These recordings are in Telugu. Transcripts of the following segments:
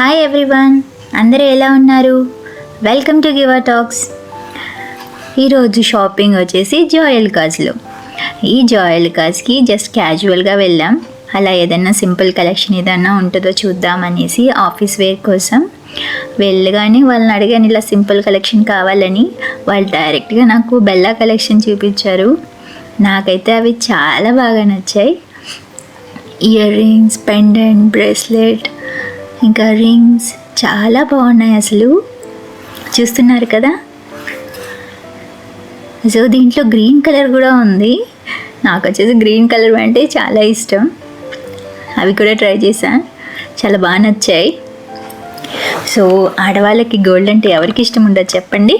హాయ్ ఎవ్రీవన్, అందరూ ఎలా ఉన్నారు? Welcome to giver talks. ఈరోజు షాపింగ్ వచ్చేసి జాయలుకాస్లో. ఈ జాయలుకాస్కి జస్ట్ క్యాజువల్గా వెళ్ళాం. అలా ఏదైనా సింపుల్ కలెక్షన్ ఏదైనా ఉంటుందో చూద్దామనేసి ఆఫీస్ వేర్ కోసం వెళ్ళగానే వాళ్ళని అడిగాను ఇలా సింపుల్ కలెక్షన్ కావాలని. వాళ్ళు డైరెక్ట్గా నాకు బెల్లా కలెక్షన్ చూపించారు. నాకైతే అవి చాలా బాగా నచ్చాయి. ఇయర్ రింగ్స్, పెండెంట్, బ్రేస్లెట్, ఇంకా రింగ్స్ చాలా బాగున్నాయి. అసలు చూస్తున్నారు కదా. సో దీంట్లో గ్రీన్ కలర్ కూడా ఉంది. నాకు వచ్చేసి గ్రీన్ కలర్ అంటే చాలా ఇష్టం. అవి కూడా ట్రై చేశాను, చాలా బాగా నచ్చాయి. సో ఆడవాళ్ళకి గోల్డ్ అంటే ఎవరికి ఇష్టం ఉండదు చెప్పండి.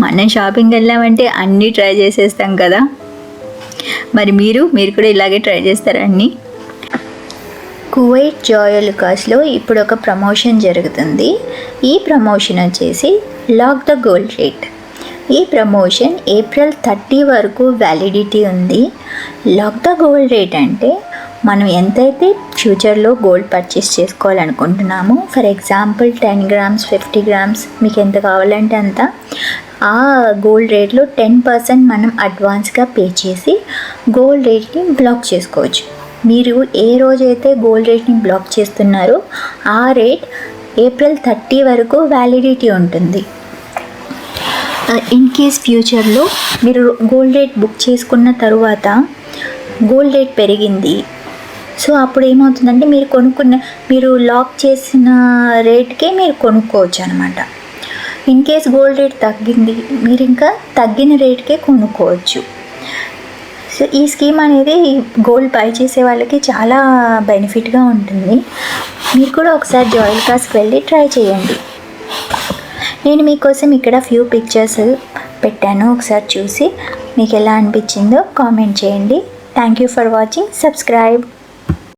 మనం షాపింగ్ వెళ్ళామంటే అన్నీ ట్రై చేసేస్తాం కదా. మరి మీరు కూడా ఇలాగే ట్రై చేస్తారా అన్నీ? కువైట్ జాయలుకాస్లో ఇప్పుడు ఒక ప్రమోషన్ జరుగుతుంది. ఈ ప్రమోషన్ వచ్చేసి లాక్ ద గోల్డ్ రేట్. ఈ ప్రమోషన్ ఏప్రిల్ 30 వరకు వ్యాలిడిటీ ఉంది. లాక్ ద గోల్డ్ రేట్ అంటే మనం ఎంతైతే ఫ్యూచర్లో గోల్డ్ పర్చేస్ చేసుకోవాలనుకుంటున్నామో, ఫర్ ఎగ్జాంపుల్ 10 గ్రామ్స్, 50 గ్రామ్స్, మీకు ఎంత కావాలంటే అంత, ఆ గోల్డ్ రేట్లో 10% మనం అడ్వాన్స్గా పే చేసి గోల్డ్ రేట్ని బ్లాక్ చేసుకోవచ్చు. మీరు ఏ రోజైతే గోల్డ్ రేట్ని బ్లాక్ చేస్తున్నారో ఆ రేట్ ఏప్రిల్ 30 వరకు వ్యాలిడిటీ ఉంటుంది. ఇన్ కేస్ ఫ్యూచర్లో మీరు గోల్డ్ రేట్ బుక్ చేసుకున్న తరువాత గోల్డ్ రేట్ పెరిగింది, సో అప్పుడు ఏమవుతుందంటే మీరు లాక్ చేసిన రేట్కే మీరు కొనుక్కోవచ్చు అనమాట. ఇన్ కేస్ గోల్డ్ రేట్ తగ్గింది, మీరు ఇంకా తగ్గిన రేట్కే కొనుక్కోవచ్చు. సో ఈ స్కీమ్ అనేది గోల్డ్ బై చేసే వాళ్ళకి చాలా బెనిఫిట్గా ఉంటుంది. మీరు కూడా ఒకసారి జాయలుకాస్కి వెళ్ళి ట్రై చేయండి. నేను మీకోసం ఇక్కడ ఫ్యూ పిక్చర్స్ పెట్టాను, ఒకసారి చూసి మీకు ఎలా అనిపించిందో కామెంట్ చేయండి. Thank you for watching. Subscribe.